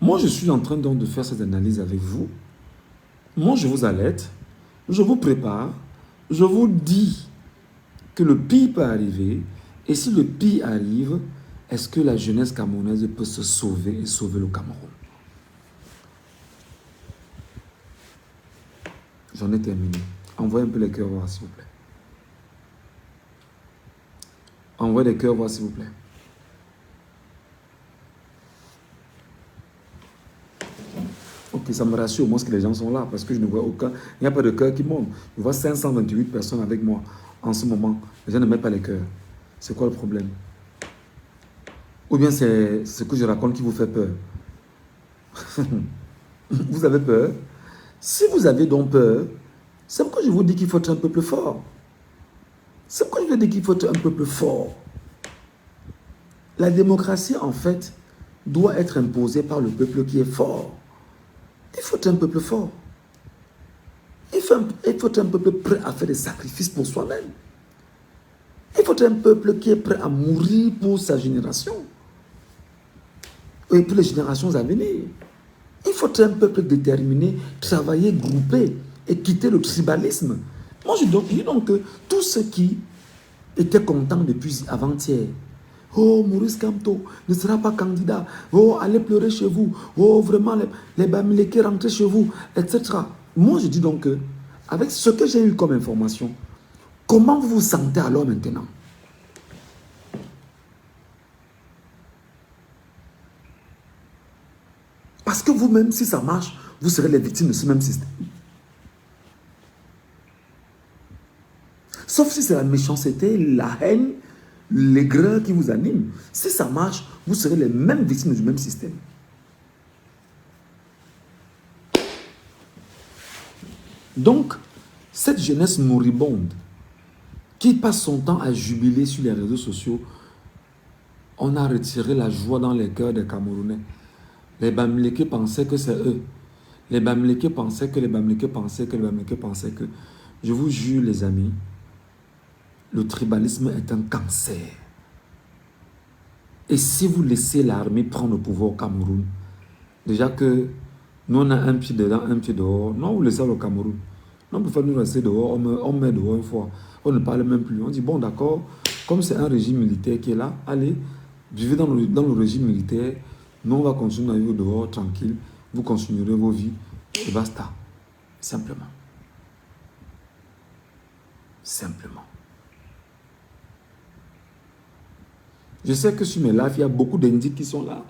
Speaker 1: moi, je suis en train donc de faire cette analyse avec vous. Moi, je vous alerte, je vous prépare, je vous dis que le pire peut arriver. Et si le pire arrive, est-ce que la jeunesse camerounaise peut se sauver et sauver le Cameroun? J'en ai terminé. Envoyez un peu les cœurs voir, s'il vous plaît. Envoyez les cœurs voir, s'il vous plaît. Ok, ça me rassure au moins que les gens sont là parce que je ne vois aucun. Il n'y a pas de cœur qui monte. Je vois 528 personnes avec moi en ce moment. Les gens ne mettent pas les cœurs. C'est quoi le problème? Ou bien c'est ce que je raconte qui vous fait peur? Vous avez peur? Si vous avez donc peur, c'est pourquoi je vous dis qu'il faut être un peu plus fort. C'est pourquoi je vous dis qu'il faut être un peu plus fort. La démocratie, en fait, doit être imposée par le peuple qui est fort. Il faut être un peu plus fort. Il faut être un peuple prêt à faire des sacrifices pour soi-même. Il faut être un peuple qui est prêt à mourir pour sa génération. Et pour les générations à venir. Il faut être un peuple déterminé, travailler, grouper et quitter le tribalisme. Moi, je dis donc que tous ceux qui étaient contents depuis avant-hier, oh, Maurice Kamto ne sera pas candidat, oh, allez pleurer chez vous, oh, vraiment, les Bamileke rentrez chez vous, etc. Moi, je dis donc que, avec ce que j'ai eu comme information, comment vous vous sentez alors maintenant? Parce que vous-même, si ça marche, vous serez les victimes de ce même système. Sauf si c'est la méchanceté, la haine, l'aigreur qui vous anime. Si ça marche, vous serez les mêmes victimes du même système. Donc, cette jeunesse moribonde qui passe son temps à jubiler sur les réseaux sociaux, on a retiré la joie dans les cœurs des Camerounais. Les Bamileke pensaient que c'est eux. Les Bamileke pensaient que les Bamileke pensaient que les Bamileke pensaient que... Je vous jure, les amis, le tribalisme est un cancer. Et si vous laissez l'armée prendre le pouvoir au Cameroun, déjà que nous on a un pied dedans, un pied dehors, non, vous laissez au Cameroun. Non, pour faire nous rester dehors, on met dehors une fois. On ne parle même plus. On dit, bon d'accord, comme c'est un régime militaire qui est là, allez, vivez dans le régime militaire. Nous, on va continuer à vivre dehors, tranquille. Vous continuerez vos vies. Et basta. Simplement. Simplement. Je sais que sur mes lives, il y a beaucoup d'indiques qui sont là.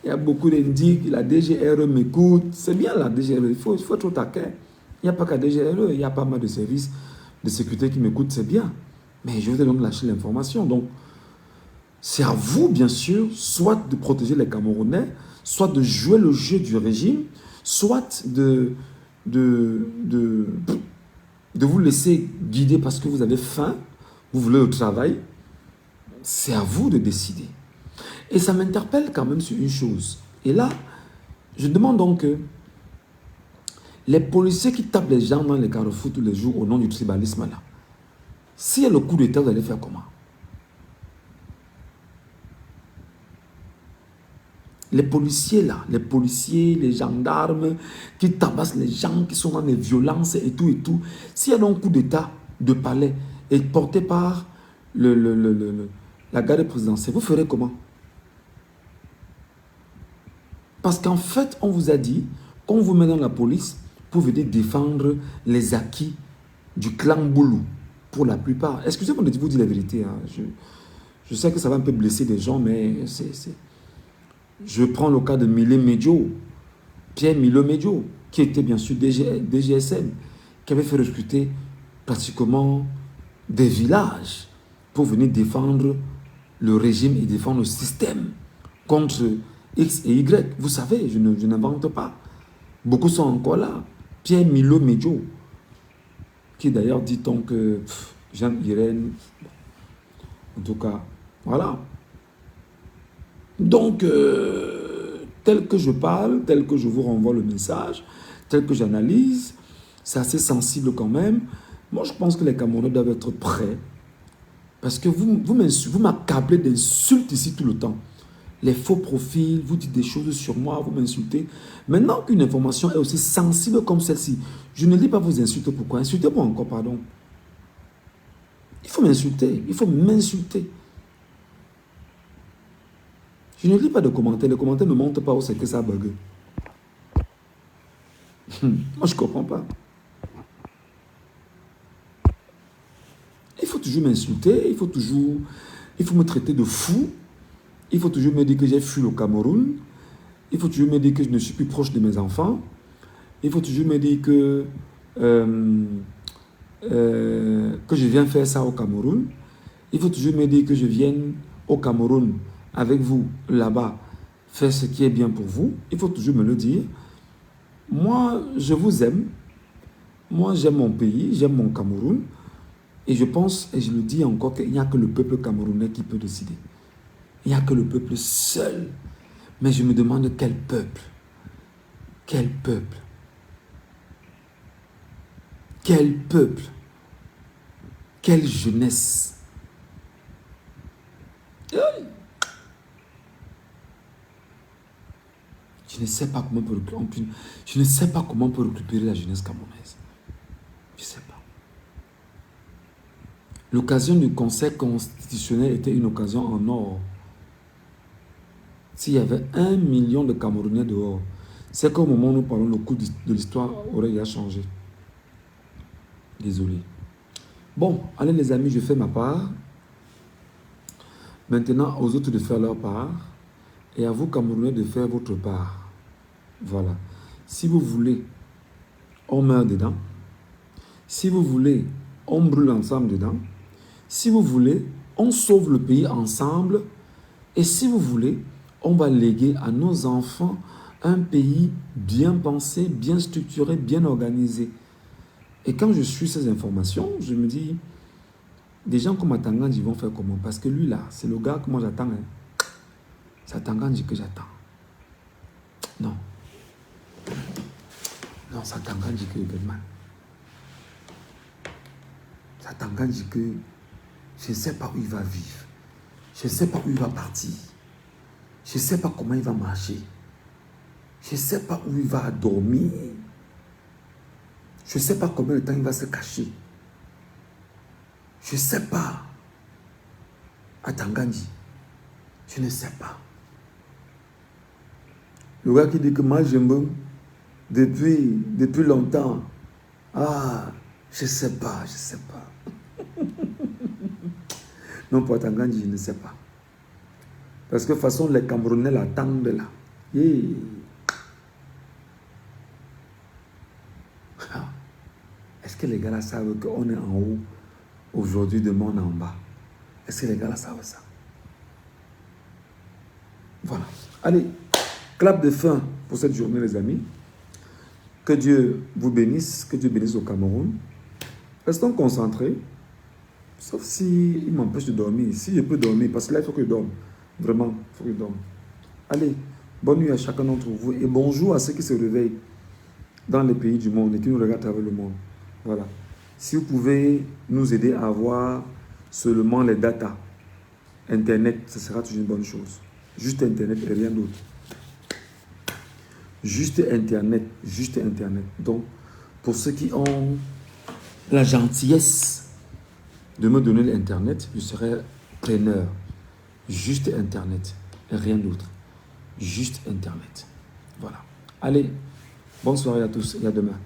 Speaker 1: Il y a beaucoup d'indiques. La DGRE m'écoute. C'est bien la DGRE. Il faut être au taquet. Il n'y a pas qu'à DGRE. Il y a pas mal de services de sécurité qui m'écoutent. C'est bien. Mais je vous ai donc lâché l'information. Donc, c'est à vous, bien sûr, soit de protéger les Camerounais, soit de jouer le jeu du régime, soit de vous laisser guider parce que vous avez faim, vous voulez le travail. C'est à vous de décider. Et ça m'interpelle quand même sur une chose. Et là, je demande donc que les policiers qui tapent les gens dans les carrefours tous les jours au nom du tribalisme là, s'il y a le coup d'État, vous allez faire comment? Les policiers là, les policiers, les gendarmes qui tabassent les gens, qui sont dans les violences et tout, s'il y a donc un coup d'État de palais et porté par la garde présidentielle, vous ferez comment? Parce qu'en fait, on vous a dit qu'on vous met dans la police pour venir défendre les acquis du clan Boulou, pour la plupart. Excusez-moi de vous dire la vérité. Hein. Je sais que ça va un peu blesser des gens, mais je prends le cas de Milé Médio, Pierre Milo Médio, qui était bien sûr DGSM, qui avait fait recruter pratiquement des villages pour venir défendre le régime et défendre le système contre X et Y. Vous savez, je n'invente pas. Beaucoup sont encore là. Pierre Milo Médio, qui d'ailleurs dit-on que Jean-Irène, en tout cas, voilà. Donc, tel que je parle, tel que je vous renvoie le message, tel que j'analyse, c'est assez sensible quand même. Moi, je pense que les Camerounais doivent être prêts. Parce que vous m'accablez d'insultes ici tout le temps. Les faux profils, vous dites des choses sur moi, vous m'insultez. Maintenant qu'une information est aussi sensible comme celle-ci, je ne lis pas vos insultes. Pourquoi? Insultez-moi encore, pardon. Il faut m'insulter, il faut m'insulter. Je ne lis pas de commentaires, les commentaires ne montrent pas où c'est que ça bug. Moi, je ne comprends pas. Il faut toujours m'insulter, il faut me traiter de fou, il faut toujours me dire que j'ai fui le Cameroun, il faut toujours me dire que je ne suis plus proche de mes enfants, il faut toujours me dire que je viens faire ça au Cameroun, il faut toujours me dire que je vienne au Cameroun avec vous, là-bas, faire ce qui est bien pour vous, il faut toujours me le dire. Moi, je vous aime, moi j'aime mon pays, j'aime mon Cameroun, et je pense, et je le dis encore, qu'il n'y a que le peuple camerounais qui peut décider. Il n'y a que le peuple seul. Mais je me demande quel peuple? Quel peuple? Quel peuple? Quelle jeunesse? Je ne sais pas comment on peut récupérer la jeunesse camerounaise. Je ne sais pas. L'occasion du Conseil constitutionnel était une occasion en or. S'il y avait 1 million de Camerounais dehors, c'est qu'au moment où nous parlons, le cours de l'histoire aurait déjà changé. Désolé. Bon, allez les amis, je fais ma part. Maintenant, aux autres de faire leur part. Et à vous, Camerounais, de faire votre part. Voilà. Si vous voulez, on meurt dedans. Si vous voulez, on brûle ensemble dedans. Si vous voulez, on sauve le pays ensemble. Et si vous voulez, on va léguer à nos enfants un pays bien pensé, bien structuré, bien organisé. Et quand je suis ces informations, je me dis, des gens comme Atangandji vont faire comment? Parce que lui là, c'est le gars que moi j'attends. Hein. C'est Atangandji que j'attends. Non. Non, c'est Atangandji que je demande. C'est Atangandji que je ne sais pas où il va vivre. Je ne sais pas où il va partir. Je ne sais pas comment il va marcher. Je ne sais pas où il va dormir. Je ne sais pas combien de temps il va se cacher. Je ne sais pas. Atangandji, je ne sais pas. Le gars qui dit que moi je me depuis longtemps. Ah, je ne sais pas, je ne sais pas. Non, pour Atangandji, je ne sais pas. Parce que de toute façon, les Camerounais l'attendent là. Yeah. Est-ce que les gars là savent qu'on est en haut aujourd'hui, demain on est en bas? Est-ce que les gars là savent ça? Voilà. Allez, clap de fin pour cette journée, les amis. Que Dieu vous bénisse, que Dieu bénisse au Cameroun. Restons concentrés. Sauf si il m'empêche de dormir. Si je peux dormir, parce que là, il faut que je dorme. Vraiment, il faut que je dorme. Allez, bonne nuit à chacun d'entre vous. Et bonjour à ceux qui se réveillent dans les pays du monde et qui nous regardent à travers le monde. Voilà. Si vous pouvez nous aider à avoir seulement les datas, Internet, ce sera toujours une bonne chose. Juste Internet et rien d'autre. Juste Internet, juste Internet. Donc, pour ceux qui ont la gentillesse de me donner l'Internet, je serai preneur. Juste Internet et rien d'autre. Juste Internet. Voilà. Allez, bonne soirée à tous et à demain.